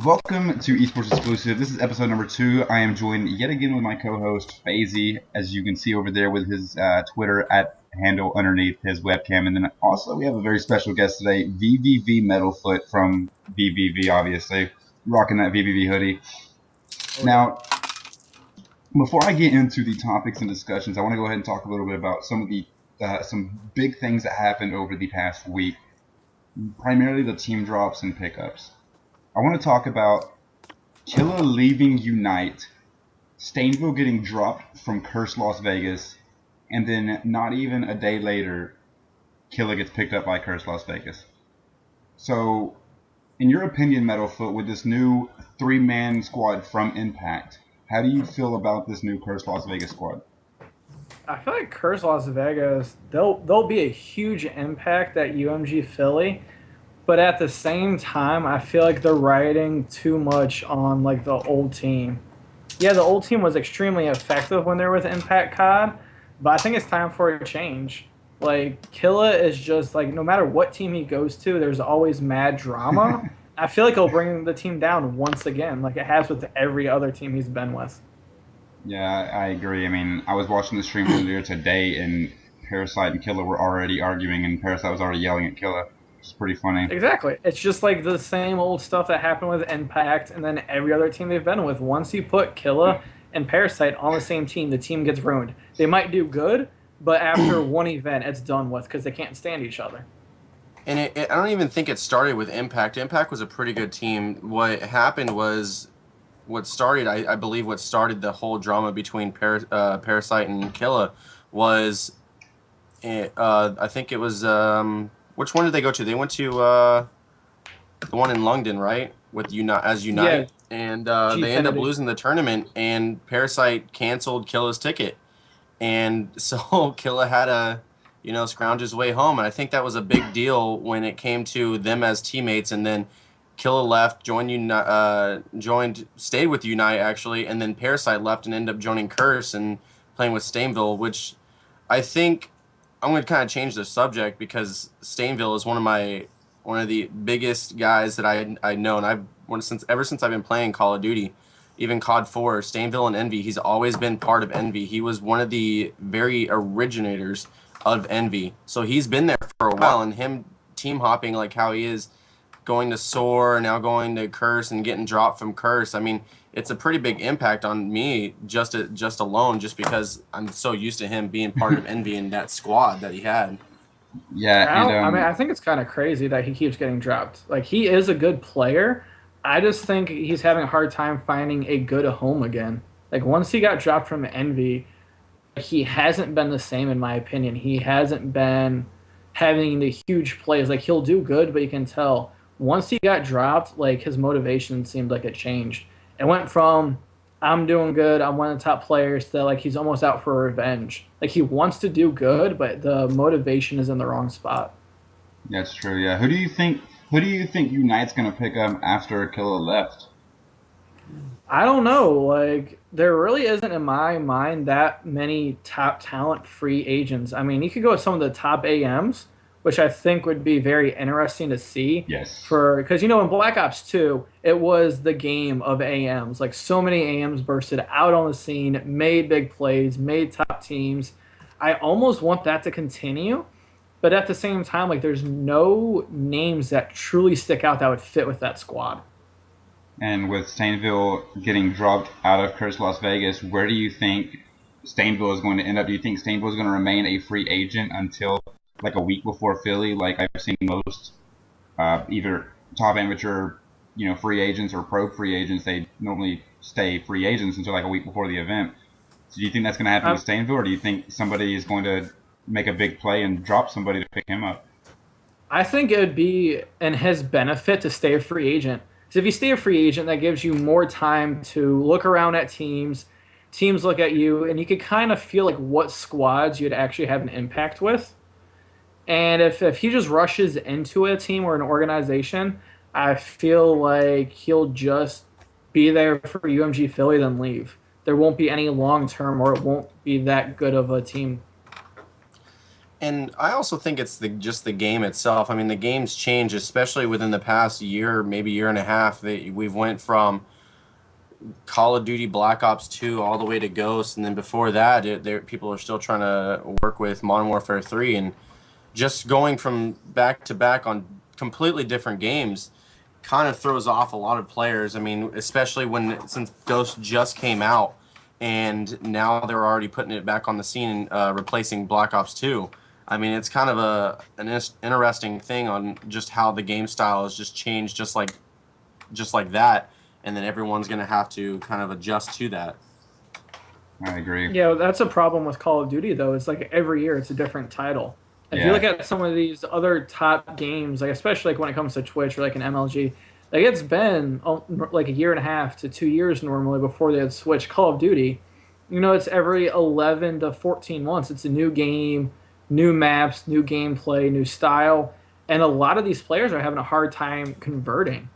Welcome to eSports Exclusive. This is episode number 2. I am joined yet again with my co-host, Fazy, as you can see over there with his Twitter handle underneath his webcam. And then also we have a very special guest today, VVV Metalfoot from VVV, obviously, rocking that VVV hoodie. Now, before I get into the topics and discussions, I want to go ahead and talk a little bit about some of the some big things that happened over the past week, primarily the team drops and pickups. I want to talk about Killa leaving Unite, Stainville getting dropped from Curse Las Vegas, and then not even a day later, Killa gets picked up by Curse Las Vegas. So, in your opinion, Metalfoot, with this new 3-man squad from Impact, how do you feel about this new Curse Las Vegas squad? I feel like Curse Las Vegas, they'll be a huge impact at UMG Philly. But at the same time, I feel like they're riding too much on like the old team. Yeah, the old team was extremely effective when they were with Impact COD, but I think it's time for a change. Like Killa is just like no matter what team he goes to, there's always mad drama. I feel like he'll bring the team down once again, like it has with every other team he's been with. Yeah, I agree. I mean, I was watching the stream earlier today, and Parasite and Killa were already arguing, and Parasite was already yelling at Killa. It's pretty funny. Exactly. It's just like the same old stuff that happened with Impact and then every other team they've been with. Once you put Killa and Parasite on the same team, the team gets ruined. They might do good, but after one event, it's done with because they can't stand each other. And I don't even think it started with Impact. Impact was a pretty good team. What happened was I believe what started the whole drama between Parasite and Killa was, I think it was... which one did they go to? They went to the one in London, right? With Unite. Yeah. And they ended up losing the tournament, and Parasite canceled Killa's ticket, and so Killa had to, scrounge his way home. And I think that was a big deal when it came to them as teammates. And then Killa left, stayed with Unite actually, and then Parasite left and ended up joining Curse and playing with Stainville, which I think. I'm going to kind of change the subject because Stainville is one of the biggest guys that I know, and ever since I've been playing Call of Duty, even COD 4, Stainville and Envy, he's always been part of Envy. He was one of the very originators of Envy, so he's been there for a while. And him team hopping like how he is, going to Soar, now going to Curse and getting dropped from Curse. I mean, it's a pretty big impact on me just alone, just because I'm so used to him being part of Envy and that squad that he had. Yeah, I mean, I think it's kind of crazy that he keeps getting dropped. Like, he is a good player. I just think he's having a hard time finding a good home again. Like, once he got dropped from Envy, he hasn't been the same, in my opinion. He hasn't been having the huge plays. Like, he'll do good, but you can tell once he got dropped, like, his motivation seemed like it changed. It went from, I'm doing good, I'm one of the top players, to like he's almost out for revenge. Like he wants to do good, but the motivation is in the wrong spot. That's true. Yeah. Who do you think Unite's gonna pick up after Killa left? I don't know. Like there really isn't in my mind that many top talent free agents. I mean, you could go with some of the top AMs, which I think would be very interesting to see. Yes. Because, in Black Ops 2, it was the game of AMs. Like, so many AMs bursted out on the scene, made big plays, made top teams. I almost want that to continue. But at the same time, like, there's no names that truly stick out that would fit with that squad. And with Stainville getting dropped out of Curse Las Vegas, where do you think Stainville is going to end up? Do you think Stainville is going to remain a free agent until like a week before Philly? Like I've seen most either top amateur, free agents or pro free agents, they normally stay free agents until like a week before the event. So do you think that's going to happen with Stainville, or do you think somebody is going to make a big play and drop somebody to pick him up? I think it would be in his benefit to stay a free agent. Because if you stay a free agent, that gives you more time to look around at teams. Teams look at you, and you could kind of feel like what squads you'd actually have an impact with. And if he just rushes into a team or an organization, I feel like he'll just be there for UMG Philly, then leave. There won't be any long-term, or it won't be that good of a team. And I also think it's just the game itself. I mean, the game's changed, especially within the past year, maybe year and a half. We've went from Call of Duty Black Ops 2 all the way to Ghost, and then before that, people are still trying to work with Modern Warfare 3, and just going from back to back on completely different games kind of throws off a lot of players. I mean, especially since Ghost just came out, and now they're already putting it back on the scene and replacing Black Ops 2. I mean, it's kind of an interesting thing on just how the game style has just changed, just like that, and then everyone's going to have to kind of adjust to that. I agree. Yeah, that's a problem with Call of Duty, though. It's like every year it's a different title. If you look at some of these other top games, like especially like when it comes to Twitch or like an MLG, like it's been like a year and a half to 2 years normally before they had switched. Call of Duty, it's every 11 to 14 months. It's a new game, new maps, new gameplay, new style, and a lot of these players are having a hard time converting.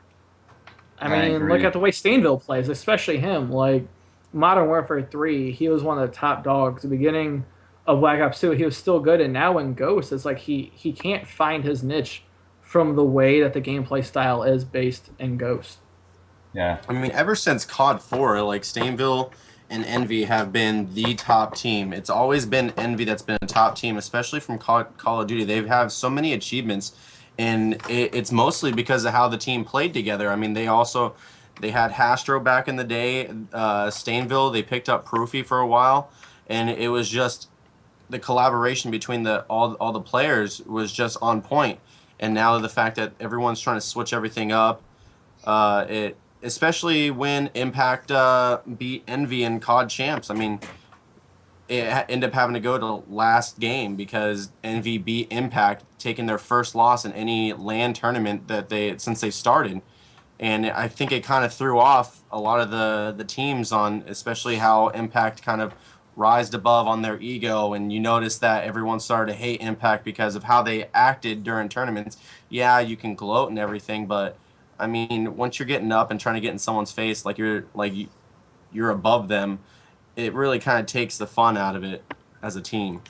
I mean, look at the way Stainville plays, especially him. Like Modern Warfare 3, he was one of the top dogs. The beginning of Black Ops 2, he was still good, and now in Ghost, it's like he can't find his niche from the way that the gameplay style is based in Ghost. Yeah. I mean, ever since COD 4, like Stainville and Envy have been the top team. It's always been Envy that's been a top team, especially from Call of Duty. They've had so many achievements, and it's mostly because of how the team played together. I mean, they had Hastro back in the day, Stainville. They picked up Proofy for a while, and it was just the collaboration between all the players was just on point. And now the fact that everyone's trying to switch everything up, especially when Impact beat Envy and COD champs. I mean, it ended up having to go to last game because Envy beat Impact, taking their first loss in any LAN tournament since they started. And I think it kind of threw off a lot of the teams on, especially how Impact kind of rised above on their ego, and you notice that everyone started to hate Impact because of how they acted during tournaments. Yeah, you can gloat and everything, but I mean, once you're getting up and trying to get in someone's face like you're above them, it really kind of takes the fun out of it as a team.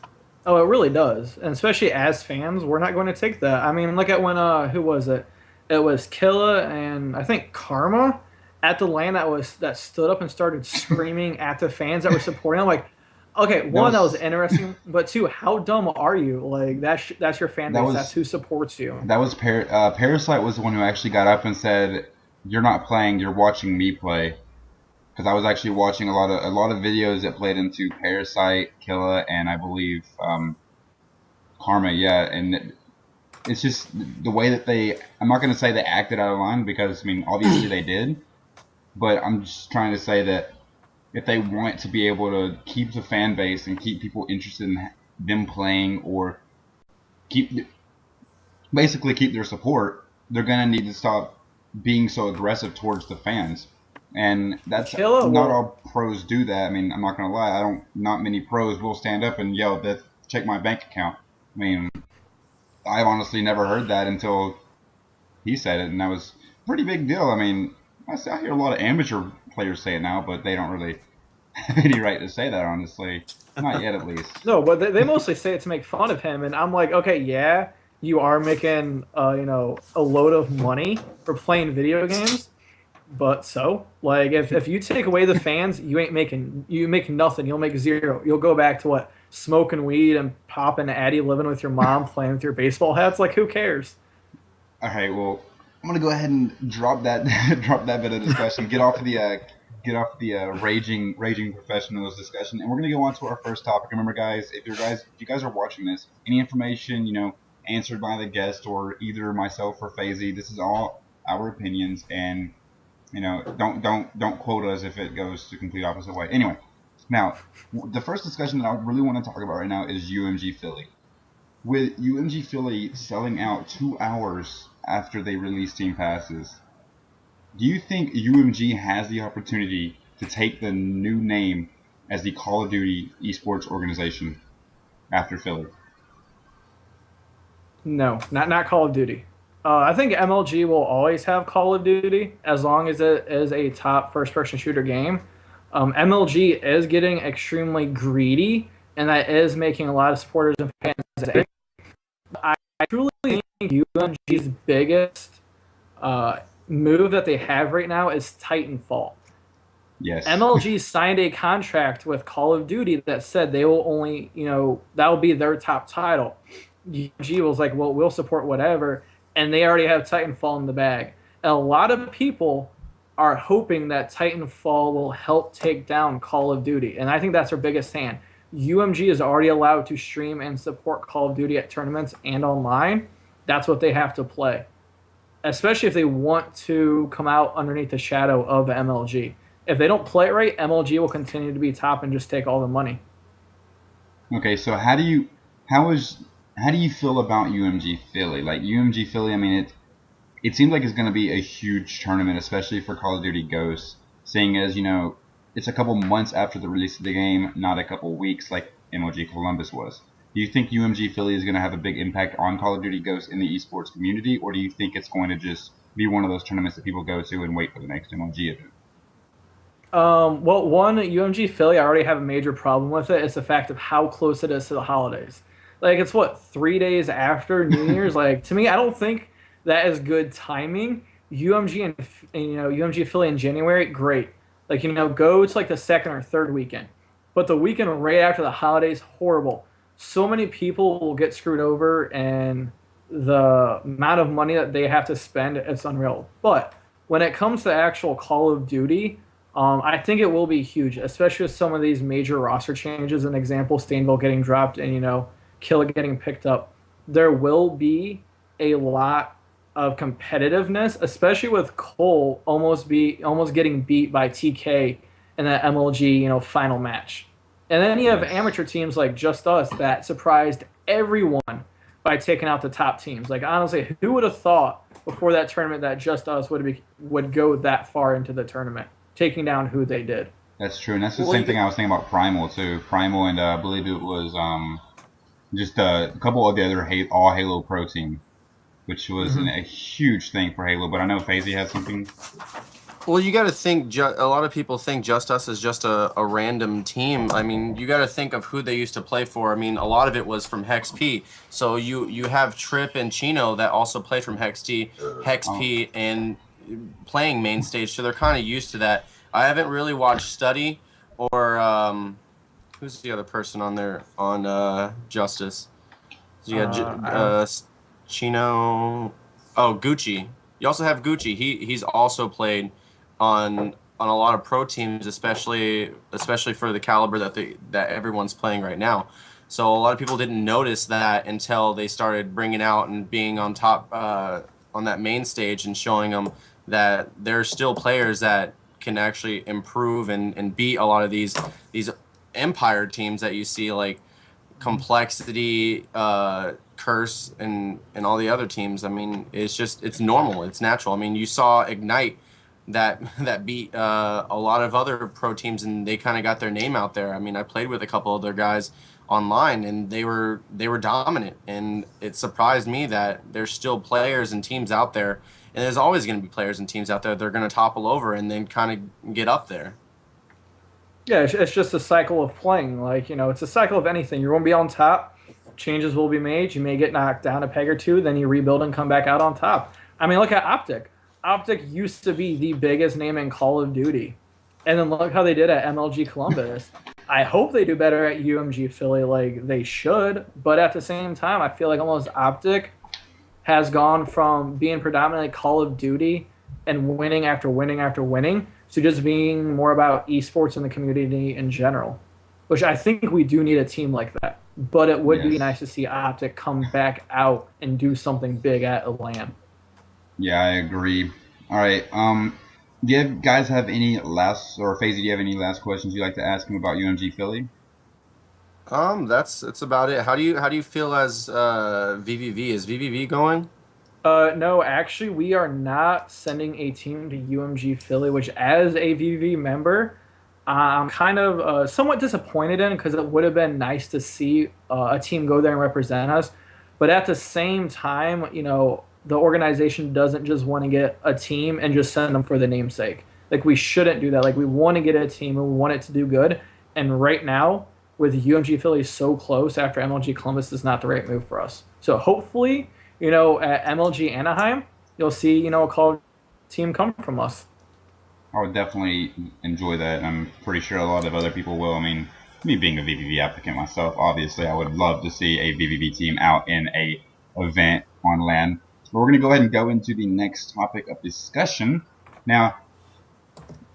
Oh, it really does, and especially as fans, we're not going to take that. I mean, look at when who was it? It was Killa and I think Karma at the LAN that stood up and started screaming at the fans that were supporting them. Like, okay, one, that was interesting, but two, how dumb are you? Like, that's your fan base. That's who supports you. That was Parasite was the one who actually got up and said, "You're not playing. You're watching me play." Because I was actually watching a lot of videos that played into Parasite, Killa, and I believe Karma. Yeah, and it's just the way that I'm not going to say they acted out of line because I mean obviously they did, but I'm just trying to say that if they want to be able to keep the fan base and keep people interested in them playing or basically keep their support, they're going to need to stop being so aggressive towards the fans. And that's not all pros do that. I mean, I'm not going to lie. Not many pros will stand up and yell, check my bank account. I mean, I've honestly never heard that until he said it, and that was a pretty big deal. I mean, I hear a lot of amateur players say it now, but they don't really have any right to say that, honestly. Not yet, at least. No, but they mostly say it to make fun of him, and I'm like, okay, yeah, you are making a load of money for playing video games, but so like if you take away the fans, you make nothing. You'll make zero. You'll go back to what? Smoking weed and popping Addy, living with your mom, playing with your baseball hats. Like, who cares? All right, well, I'm gonna go ahead and drop that bit of discussion. Get off the raging professionals discussion, and we're gonna go on to our first topic. Remember, guys, if you guys are watching this, any information answered by the guest or either myself or Fazy, this is all our opinions, and don't quote us if it goes the complete opposite way. Anyway. Now, the first discussion that I really want to talk about right now is UMG Philly. With UMG Philly selling out 2 hours after they released Team Passes, do you think UMG has the opportunity to take the new name as the Call of Duty eSports organization after Philly? No, not Call of Duty. I think MLG will always have Call of Duty as long as it is a top first-person shooter game. MLG is getting extremely greedy, and that is making a lot of supporters and fans I truly think UMG's biggest move that they have right now is Titanfall. Yes. MLG signed a contract with Call of Duty that said they will only, that will be their top title. UMG was like, well, we'll support whatever, and they already have Titanfall in the bag. And a lot of people are hoping that Titanfall will help take down Call of Duty, and I think that's their biggest hand. UMG is already allowed to stream and support Call of Duty at tournaments and online. That's what they have to play, especially if they want to come out underneath the shadow of MLG. If they don't play it right, MLG will continue to be top and just take all the money. Okay, so how do you feel about UMG Philly? Like UMG Philly, I mean, it seems like it's going to be a huge tournament, especially for Call of Duty Ghosts, seeing as, it's a couple months after the release of the game, not a couple weeks like MLG Columbus was. Do you think UMG Philly is going to have a big impact on Call of Duty Ghosts in the esports community, or do you think it's going to just be one of those tournaments that people go to and wait for the next MLG event? Well, one, UMG Philly, I already have a major problem with it. It's the fact of how close it is to the holidays. Like, it's 3 days after New Year's? Like, to me, I don't think that is good timing. UMG UMG Philly in January, great. Like, go to like the second or third weekend. But the weekend right after the holidays, horrible. So many people will get screwed over, and the amount of money that they have to spend, it's unreal. But when it comes to actual Call of Duty, I think it will be huge, especially with some of these major roster changes. An example, Stainville getting dropped and, Killa getting picked up. There will be a lot of competitiveness, especially with Cole almost getting beat by TK in that MLG, final match. And then you have amateur teams like Just Us that surprised everyone by taking out the top teams. Like, honestly, who would have thought before that tournament that Just Us would go that far into the tournament, taking down who they did? That's true, and that's the same thing I was thinking about Primal too. Primal and I believe it was just a couple of the other all Halo Pro team, which was a huge thing for Halo. But I know FaZe has something. Well, you got to think. A lot of people think Just Us is just a random team. I mean, you got to think of who they used to play for. I mean, a lot of it was from Hex P. So you have Trip and Chino that also played from Hex P, and playing main stage. So they're kind of used to that. I haven't really watched Study or who's the other person on there on Justice. So you got Chino. Oh, Gucci. You also have Gucci. He's also played on a lot of pro teams, especially for the caliber that everyone's playing right now. So a lot of people didn't notice that until they started bringing out and being on top on that main stage and showing them that there's still players that can actually improve and beat a lot of these Empire teams that you see, like Complexity, Curse, and all the other teams. I mean, it's normal, it's natural. I mean, you saw Ignite that beat a lot of other pro teams, and they kind of got their name out there. I mean, I played with a couple of their guys online, and they were dominant, and it surprised me that there's still players and teams out there, and there's always going to be players and teams out there that are going to topple over and then kind of get up there. Yeah, it's just a cycle of playing. Like, it's a cycle of anything. You're going to be on top. Changes will be made. You may get knocked down a peg or two. Then you rebuild and come back out on top. I mean, look at Optic. Optic used to be the biggest name in Call of Duty. And then look how they did at MLG Columbus. I hope they do better at UMG Philly like they should. But at the same time, I feel like almost Optic has gone from being predominantly Call of Duty and winning after winning after winning to just being more about esports and the community in general, which I think we do need a team like that. But it would be nice to see Optic come back out and do something big at LAN. Yeah, I agree. All right. Do you guys have any last, or FaZe, do you have any last questions you'd like to ask him about UMG Philly? That's about it. How do you feel as VVV? Is VVV going? No, actually, we are not sending a team to UMG Philly, which as a VVV member, I'm kind of somewhat disappointed in, because it would have been nice to see a team go there and represent us. But at the same time, the organization doesn't just want to get a team and just send them for the namesake. Like, we shouldn't do that. Like, we want to get a team and we want it to do good. And right now, with UMG Philly so close after MLG Columbus is not the right move for us. So hopefully, at MLG Anaheim, you'll see, a call team come from us. I would definitely enjoy that. I'm pretty sure a lot of other people will. I mean, me being a VVV applicant myself, obviously, I would love to see a VVV team out in a event on LAN. But we're going to go ahead and go into the next topic of discussion. Now,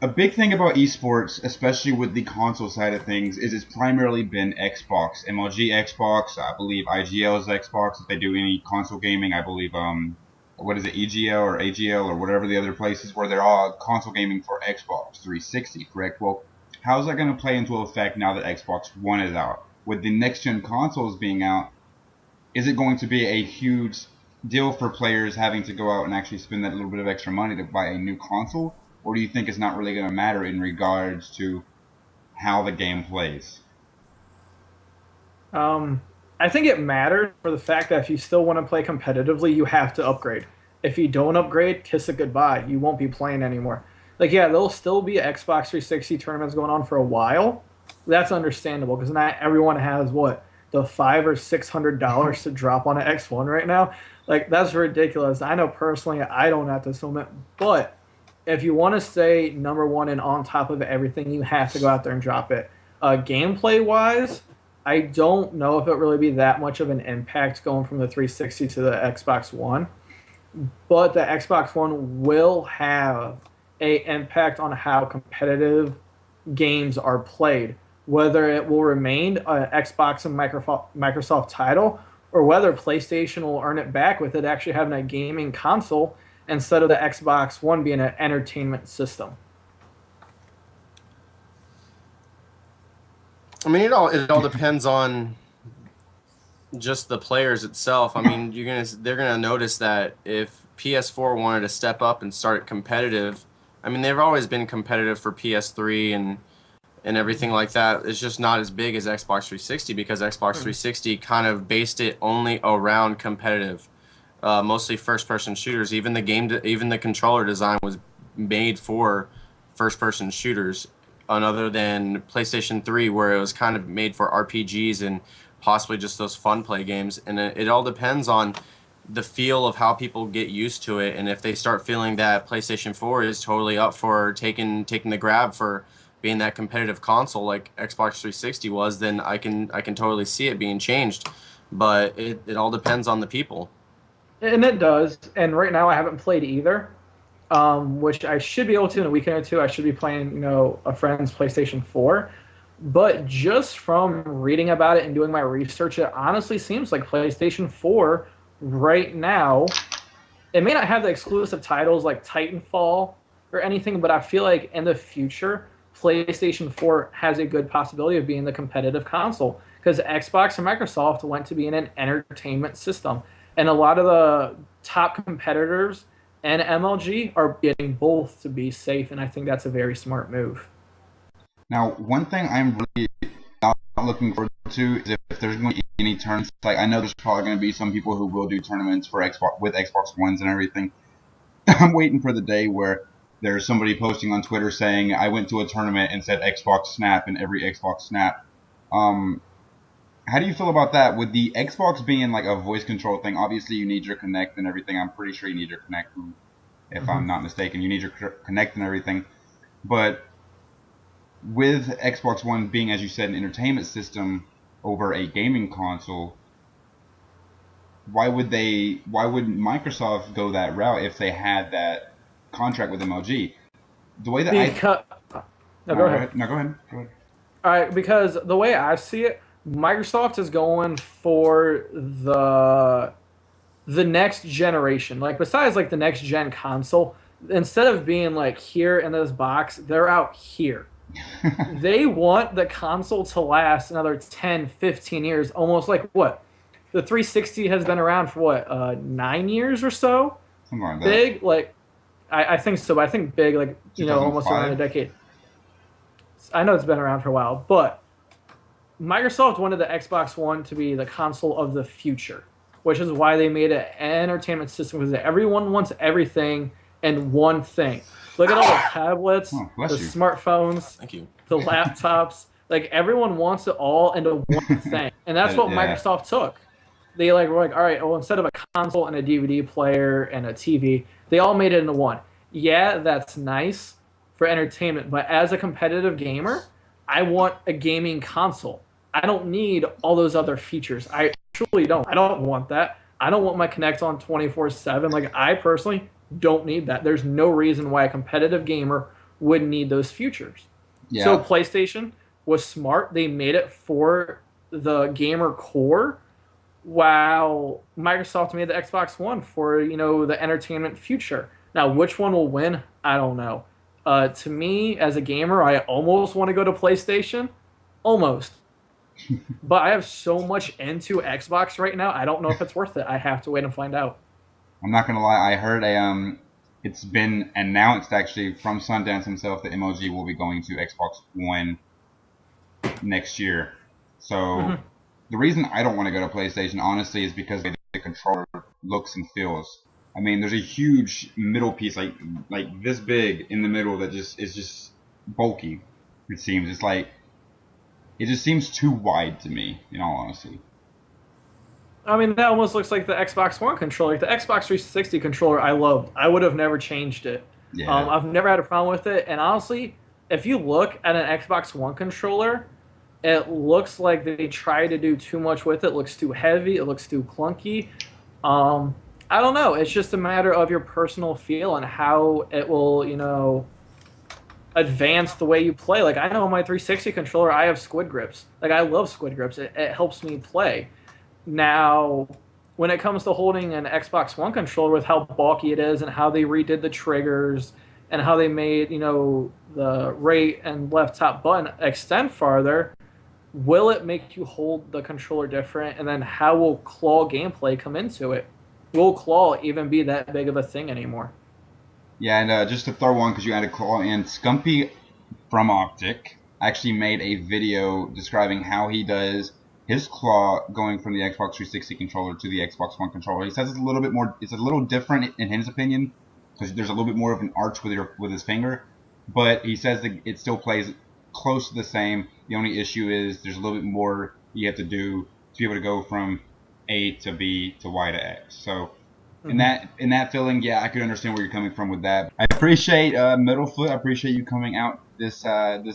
a big thing about esports, especially with the console side of things, is it's primarily been Xbox. MLG Xbox, I believe IGL is Xbox. If they do any console gaming, I believe what is it, EGL or AGL or whatever the other places where they're all console gaming for Xbox 360, correct? Well, how's that going to play into effect now that Xbox One is out? With the next-gen consoles being out, is it going to be a huge deal for players having to go out and actually spend that little bit of extra money to buy a new console? Or do you think it's not really going to matter in regards to how the game plays? I think it matters for the fact that if you still want to play competitively, you have to upgrade. If you don't upgrade, kiss it goodbye. You won't be playing anymore. Like, yeah, there'll still be Xbox 360 tournaments going on for a while. That's understandable because not everyone has the $500 or $600 to drop on an X1 right now. Like, that's ridiculous. I know personally I don't at this moment, but if you want to stay number one and on top of everything, you have to go out there and drop it. Gameplay wise, I don't know if it really be that much of an impact going from the 360 to the Xbox One, but the Xbox One will have an impact on how competitive games are played, whether it will remain an Xbox and Microsoft title, or whether PlayStation will earn it back with it actually having a gaming console instead of the Xbox One being an entertainment system. I mean, it all depends on just the players itself. I mean, they're gonna notice that if PS4 wanted to step up and start competitive, I mean, they've always been competitive for PS3 and everything like that. It's just not as big as Xbox 360 because Xbox 360 kind of based it only around competitive, mostly first-person shooters. Even the controller design was made for first-person shooters. Other than PlayStation 3, where it was kind of made for RPGs and possibly just those fun play games. And it all depends on the feel of how people get used to it. And if they start feeling that PlayStation 4 is totally up for taking the grab for being that competitive console like Xbox 360 was, then I can totally see it being changed. But it all depends on the people. And it does. And right now I haven't played either. Which I should be able to in a weekend or two. I should be playing, a friend's PlayStation 4. But just from reading about it and doing my research, it honestly seems like PlayStation 4 right now, it may not have the exclusive titles like Titanfall or anything, but I feel like in the future, PlayStation 4 has a good possibility of being the competitive console because Xbox and Microsoft went to being an entertainment system. And a lot of the top competitors and MLG are getting both to be safe, and I think that's a very smart move. Now, one thing I'm really not looking forward to is if there's going to be any tournaments. Like, I know there's probably going to be some people who will do tournaments for Xbox with Xbox Ones and everything. I'm waiting for the day where there's somebody posting on Twitter saying, I went to a tournament and said Xbox Snap in every Xbox Snap. How do you feel about that? With the Xbox being like a voice control thing, obviously you need your Kinect and everything. I'm pretty sure you need your Kinect, if I'm not mistaken. You need your Kinect and everything. But with Xbox One being, as you said, an entertainment system over a gaming console, why would Microsoft go that route if they had that contract with MLG? The way that go ahead. No, go ahead. All right, because the way I see it, Microsoft is going for the next generation. Like, besides like the next gen console, instead of being like here in this box, they're out here. They want the console to last another 10, 15 years, almost like what? The 360 has been around for 9 years or so? Something like that. Big, like, I think so, but I think big, like, almost around a decade. I know it's been around for a while, but Microsoft wanted the Xbox One to be the console of the future, which is why they made an entertainment system, because everyone wants everything in one thing. Look at all the tablets, the smartphones, Thank you. the laptops. Like everyone wants it all into one thing, and that's what Yeah. Microsoft took. They like were like, all right, well, instead of a console and a DVD player and a TV, they all made it into one. Yeah, that's nice for entertainment, but as a competitive gamer, I want a gaming console. I don't need all those other features. I truly don't. I don't want that. I don't want my Kinect on 24/7. Like I personally don't need that. There's no reason why a competitive gamer would need those features. So Yeah. PlayStation was smart. They made it for the gamer core, while Microsoft made the Xbox One for the entertainment future. Now, which one will win? I don't know. To me, as a gamer, I almost want to go to PlayStation, almost. But I have so much into Xbox right now. I don't know if it's worth it. I have to wait and find out. I'm not gonna lie. I heard it's been announced actually from Sundance himself that MLG will be going to Xbox One next year. So the reason I don't want to go to PlayStation, honestly, is because the controller looks and feels. I mean, there's a huge middle piece, like this big in the middle, that is just bulky. It seems it just seems too wide to me, in all honesty. I mean, that almost looks like the Xbox One controller. Like the Xbox 360 controller, I loved. I would have never changed it. Yeah. I've never had a problem with it. And honestly, if you look at an Xbox One controller, it looks like they try to do too much with it. It looks too heavy. It looks too clunky. I don't know. It's just a matter of your personal feel and how it will, advance the way you play. Like I know my 360 controller, I have squid grips. Like I love squid grips. It helps me play. Now, when it comes to holding an Xbox One controller with how bulky it is and how they redid the triggers and how they made, the right and left top button extend farther, will it make you hold the controller different? And then how will claw gameplay come into it? Will claw even be that big of a thing anymore? Yeah, and just to throw one, because you added claw in, Scumpy from Optic actually made a video describing how he does his claw going from the Xbox 360 controller to the Xbox One controller. He says it's a little different in his opinion, because there's a little bit more of an arch with his finger, but he says that it still plays close to the same. The only issue is there's a little bit more you have to do to be able to go from A to B to Y to X. So in that feeling, yeah, I could understand where you're coming from with that. I appreciate Middlefoot. I appreciate you coming out this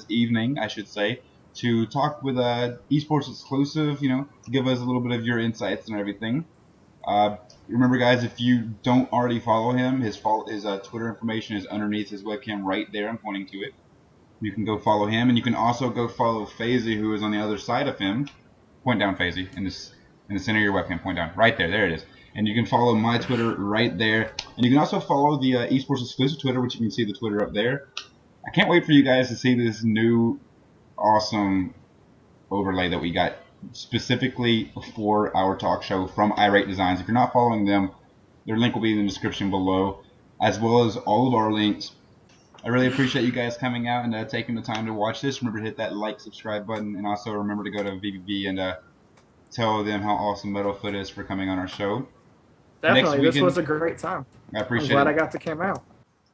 evening, I should say, to talk with eSports Exclusive. To give us a little bit of your insights and everything. Remember, guys, if you don't already follow him, his Twitter information is underneath his webcam right there. I'm pointing to it. You can go follow him, and you can also go follow FaZe, who is on the other side of him. Point down, FaZe, in the center of your webcam. Point down, right there. There it is. And you can follow my Twitter right there. And you can also follow the eSports Exclusive Twitter, which you can see the Twitter up there. I can't wait for you guys to see this new awesome overlay that we got specifically for our talk show from iRate Designs. If you're not following them, their link will be in the description below, as well as all of our links. I really appreciate you guys coming out and taking the time to watch this. Remember to hit that like, subscribe button, and also remember to go to VBB and tell them how awesome Metalfoot is for coming on our show. Definitely, this was a great time. I appreciate I'm glad I got to come out.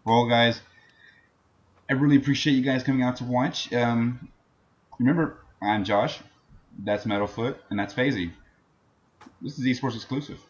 Well, guys, I really appreciate you guys coming out to watch. Remember, I'm Josh, that's Metalfoot, and that's FaZe. This is eSports Exclusive.